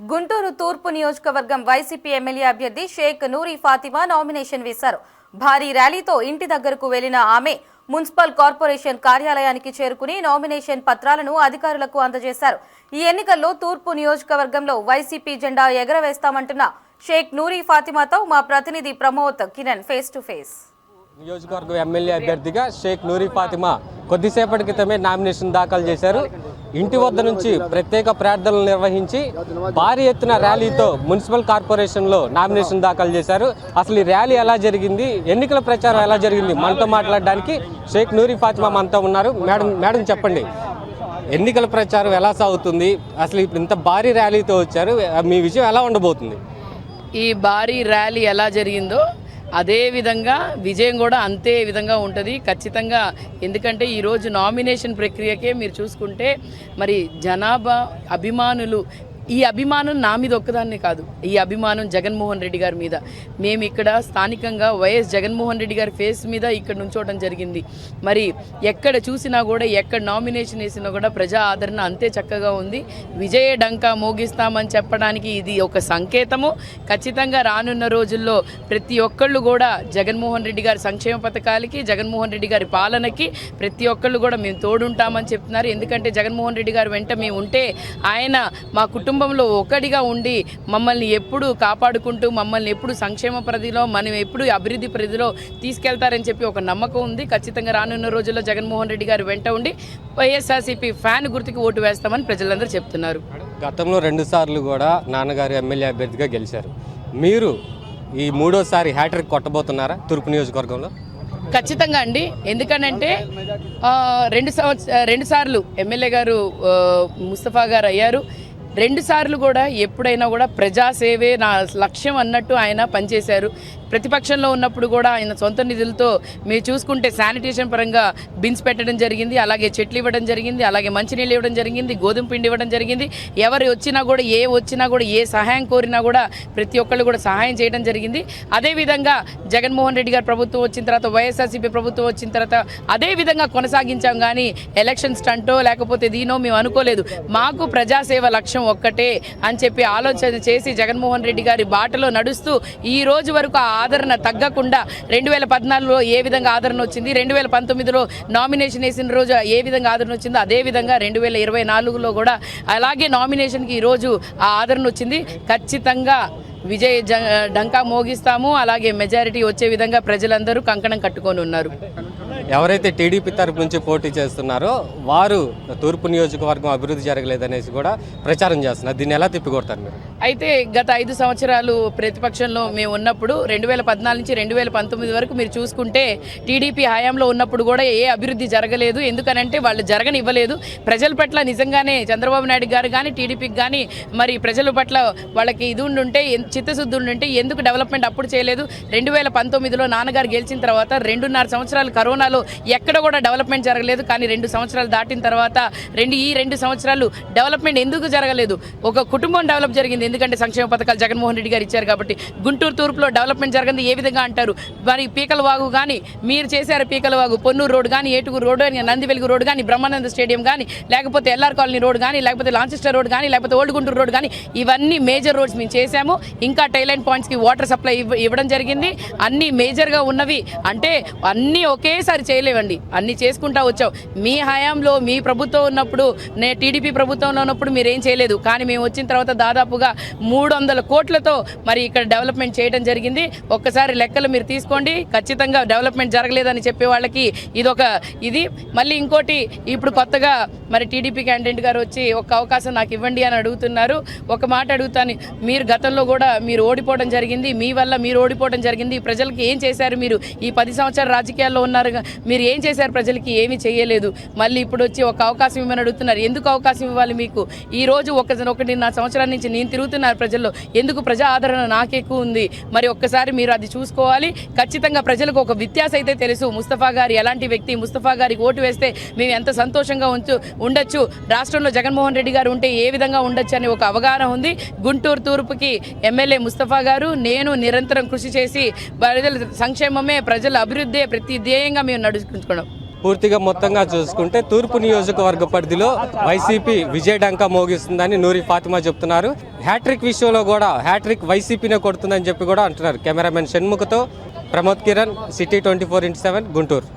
గుంటూరు తూర్పు నియోజకవర్గం YCP MLA అభ్యర్థి షేక్ నూరి ఫాతిమా నామినేషన్ వేశారు. భారీ ర్యాలీతో ఇంటి దగ్గరకు వెళ్లిన ఆమె మున్సిపల్ కార్పొరేషన్ కార్యాలయానికి చేరుకుని నామినేషన్ పత్రాలను అధికారులకు అందజేశారు. ఈ ఎన్నికల్లో తూర్పు నియోజకవర్గంలో వైసీపీ జెండా ఎగరవేస్తామంటున్న షేక్ నూరి ఫాతిమాతో మా ప్రతినిధి Pramod Kiran face to face. నియోజకవర్గం ఎమ్మెల్యే అభ్యర్థిగా షేక్ నూరి ఫాతిమా కొద్దిసేపటి క్రితమే నామినేషన్ దాఖలు చేశారు. ఇంటి వద్ద నుంచి ప్రత్యేక ప్రార్థనలు నిర్వహించి భారీ ఎత్తున ర్యాలీతో మున్సిపల్ కార్పొరేషన్లో నామినేషన్ దాఖలు చేశారు. అసలు ఈ ర్యాలీ ఎలా జరిగింది, ఎన్నికల ప్రచారం ఎలా జరిగింది, మనతో మాట్లాడడానికి షేక్ నూరి ఫాతిమా మనతో ఉన్నారు. మేడం చెప్పండి, ఎన్నికల ప్రచారం ఎలా సాగుతుంది, అసలు ఇంత భారీ ర్యాలీతో వచ్చారు, మీ విజయం ఎలా ఉండబోతుంది? ఈ భారీ ర్యాలీ ఎలా జరిగిందో అదే విధంగా విజయం కూడా అంతే విధంగా ఉంటుంది ఖచ్చితంగా. ఎందుకంటే ఈరోజు నామినేషన్ ప్రక్రియకే మీరు చూసుకుంటే మరి జనాభా అభిమానులు, ఈ అభిమానం నా మీద ఒక్కదాన్నే కాదు, ఈ అభిమానం జగన్మోహన్ రెడ్డి గారి మీద. మేము ఇక్కడ స్థానికంగా వైఎస్ జగన్మోహన్ రెడ్డి గారి ఫేస్ మీద ఇక్కడ నుంచోవడం జరిగింది. మరి ఎక్కడ చూసినా కూడా, ఎక్కడ నామినేషన్ వేసినా కూడా ప్రజా ఆదరణ అంతే చక్కగా ఉంది. విజయ డంకా మోగిస్తామని చెప్పడానికి ఇది ఒక సంకేతము. ఖచ్చితంగా రానున్న రోజుల్లో ప్రతి ఒక్కళ్ళు కూడా జగన్మోహన్ రెడ్డి గారి సంక్షేమ పథకాలకి, జగన్మోహన్ రెడ్డి గారి పాలనకి ప్రతి ఒక్కళ్ళు కూడా మేము తోడుంటామని చెప్తున్నారు. ఎందుకంటే జగన్మోహన్ రెడ్డి గారు వెంట మేము ఉంటే ఆయన మా కుటుంబంలో ఒకటిగా ఉండి మమ్మల్ని ఎప్పుడు కాపాడుకుంటూ, మమ్మల్ని ఎప్పుడు సంక్షేమ పరిధిలో, మనం ఎప్పుడు అభివృద్ధి పరిధిలో తీసుకెళ్తారని చెప్పి ఒక నమ్మకం ఉంది. ఖచ్చితంగా రానున్న రోజుల్లో జగన్మోహన్ రెడ్డి గారు వెంట ఉండి వైఎస్ఆర్సీపీ ఫ్యాన్ గుర్తుకి ఓటు వేస్తామని ప్రజలందరూ చెప్తున్నారు. గతంలో 2 సార్లు కూడా నాన్నగారు ఎమ్మెల్యే అభ్యర్థిగా గెలిచారు. మీరు ఈ 3వసారి హ్యాట్రిక్ కొట్టబోతున్నారా తూర్పు నియోజకవర్గంలో? ఖచ్చితంగా అండి. ఎందుకనంటే 2 సార్లు ఎమ్మెల్యే గారు ముస్తఫా గారు అయ్యారు. 2 సార్లు కూడా ఎప్పుడైనా కూడా ప్రజాసేవే నా లక్ష్యం అన్నట్టు ఆయన పనిచేశారు. ప్రతిపక్షంలో ఉన్నప్పుడు కూడా ఆయన సొంత నిధులతో మీరు చూసుకుంటే శానిటేషన్ పరంగా బిన్స్ పెట్టడం జరిగింది, అలాగే చెట్లు ఇవ్వడం జరిగింది, అలాగే మంచినీళ్ళు ఇవ్వడం జరిగింది, గోధుమ పిండి ఇవ్వడం జరిగింది. ఎవరు వచ్చినా కూడా, ఏ సహాయం కోరినా కూడా ప్రతి ఒక్కళ్ళు కూడా సహాయం చేయడం జరిగింది. అదేవిధంగా జగన్మోహన్ రెడ్డి గారి ప్రభుత్వం వచ్చిన తర్వాత, వైఎస్ఆర్సీపీ ప్రభుత్వం వచ్చిన తర్వాత అదే విధంగా కొనసాగించాం. కానీ ఎలక్షన్ స్టంటో లేకపోతే దీనో మేము అనుకోలేదు. మాకు ప్రజాసేవ లక్ష్యం ఒక్కటే అని చెప్పి ఆలోచన చేసి జగన్మోహన్ రెడ్డి గారి బాటలో నడుస్తూ ఈ రోజు వరకు ఆదరణ తగ్గకుండా 2014లో ఏ విధంగా ఆదరణ వచ్చింది, 2019లో నామినేషన్ వేసిన రోజు ఏ విధంగా ఆదరణ వచ్చిందో అదే విధంగా 2024లో కూడా అలాగే నామినేషన్కి ఈరోజు ఆ ఆదరణ వచ్చింది. ఖచ్చితంగా విజయ్ డంకా మోగిస్తాము. అలాగే మెజారిటీ వచ్చే విధంగా ప్రజలందరూ కంకణం కట్టుకొని ఉన్నారు. ఎవరైతే టీడీపీ తరపు నుంచి పోటీ చేస్తున్నారో వారు తూర్పు నియోజకవర్గం అభివృద్ధి జరగలేదనేసి కూడా ప్రచారం చేస్తున్నారు. దీన్ని ఎలా తిప్పికొడతారు మీరు? అయితే గత 5 సంవత్సరాలు ప్రతిపక్షంలో మేము ఉన్నప్పుడు 2014 నుంచి 2019 వరకు మీరు చూసుకుంటే టీడీపీ హయాంలో ఉన్నప్పుడు కూడా ఏ అభివృద్ధి జరగలేదు. ఎందుకనంటే వాళ్ళు జరగనివ్వలేదు. ప్రజల పట్ల నిజంగానే చంద్రబాబు నాయుడు గారు కానీ, టీడీపీకి కానీ మరి ప్రజల పట్ల వాళ్ళకి ఇది ఉండుంటే, చిత్తశుద్ధి ఉండుంటే ఎందుకు డెవలప్మెంట్ అప్పుడు చేయలేదు? 2019లో నాన్నగారు గెలిచిన తర్వాత 2.5 సంవత్సరాలు కరోనాలో ఎక్కడ కూడా డెవలప్మెంట్ జరగలేదు. కానీ 2 సంవత్సరాలు దాటిన తర్వాత ఈ 2 సంవత్సరాలు డెవలప్మెంట్ ఎందుకు జరగలేదు? ఒక కుటుంబం డెవలప్ జరిగింది. ఎందుకంటే సంక్షేమ పథకాలు జగన్మోహన్ రెడ్డి గారు ఇచ్చారు కాబట్టి. గుంటూరు తూర్పులో డెవలప్మెంట్ జరగదు ఏ విధంగా అంటారు? మరి పీకలవాగు కానీ మీరు చేశారు, పీకలవాగు, పొన్నూరు రోడ్ కానీ, ఏటుగురు రోడ్ కానీ, నందివెలుగు రోడ్ కానీ, బ్రహ్మానంద స్టేడియం కానీ, లేకపోతే ఎల్ఆర్ కాలనీ రోడ్ కానీ, లేకపోతే లాంచెస్టర్ రోడ్ కానీ, లేకపోతే ఓల్డ్ గుంటూరు రోడ్ కానీ, ఇవన్నీ మేజర్ రోడ్స్ మేము చేశాము. ఇంకా టైలైన్ పాయింట్స్కి వాటర్ సప్లై ఇవ్వడం జరిగింది. అన్నీ మేజర్గా ఉన్నవి. అంటే అన్నీ ఒకేసారి చేయలేవండి, అన్నీ చేసుకుంటా వచ్చాం. మీ హయాంలో మీ ప్రభుత్వం ఉన్నప్పుడు, టీడీపీ ప్రభుత్వంలో ఉన్నప్పుడు మీరేం చేయలేదు. కానీ మేము వచ్చిన తర్వాత దాదాపుగా 300 కోట్లతో మరి ఇక్కడ డెవలప్మెంట్ చేయడం జరిగింది. ఒక్కసారి లెక్కలు మీరు తీసుకోండి. ఖచ్చితంగా డెవలప్మెంట్ జరగలేదని చెప్పే వాళ్ళకి ఇది మళ్ళీ ఇంకోటి, ఇప్పుడు కొత్తగా మరి టీడీపీ క్యాండిడేట్ గారు వచ్చి ఒక అవకాశం నాకు ఇవ్వండి అని అడుగుతున్నారు. ఒక మాట అడుగుతాను, మీరు గతంలో కూడా మీరు ఓడిపోవడం జరిగింది, మీ వల్ల మీరు ఓడిపోవడం జరిగింది. ప్రజలకి ఏం చేశారు? మీరు ఈ 10 సంవత్సరాల రాజకీయాల్లో ఉన్నారు, మీరు ఏం చేశారు? ప్రజలకి ఏమీ చేయలేదు. మళ్ళీ ఇప్పుడు వచ్చి ఒక అవకాశం ఇవ్వమని అడుగుతున్నారు. ఎందుకు అవకాశం ఇవ్వాలి మీకు? ఈ రోజు 1.5 సంవత్సరాల నుంచి నేను తిరుగుతున్నారు ప్రజల్లో. ఎందుకు ప్రజా ఆదరణ నాకెక్కువ ఉంది. మరి ఒక్కసారి మీరు అది చూసుకోవాలి. ఖచ్చితంగా ప్రజలకు ఒక వ్యత్యాసం అయితే తెలుసు. ముస్తఫా గారు ఎలాంటి వ్యక్తి, ముస్తఫా గారికి ఓటు వేస్తే మేము ఎంత సంతోషంగా ఉండొచ్చు, రాష్ట్రంలో జగన్మోహన్ రెడ్డి గారు ఉంటే ఏ విధంగా ఉండొచ్చు అని ఒక అవగాహన ఉంది. గుంటూరు తూర్పుకి ఎమ్మెల్యే ముస్తఫా గారు, నేను నిరంతరం కృషి చేసి ప్రజల సంక్షేమమే, ప్రజల అభివృద్ధి ప్రతి ధ్యేయంగా మేము నడుచుకుంటున్నాం. పూర్తిగా మొత్తంగా చూసుకుంటే తూర్పు నియోజకవర్గ పరిధిలో వైసీపీ విజయడంకా మోగిస్తుందని నూరి ఫాతిమా చెప్తున్నారు. హ్యాట్రిక్ విషయంలో కూడా హ్యాట్రిక్ వైసీపీనే కొడుతుందని చెప్పి కూడా అంటున్నారు. కెమెరామెన్ షణ్ముఖతో ప్రమోద్ కిరణ్, సిటీ 24/7 గుంటూరు.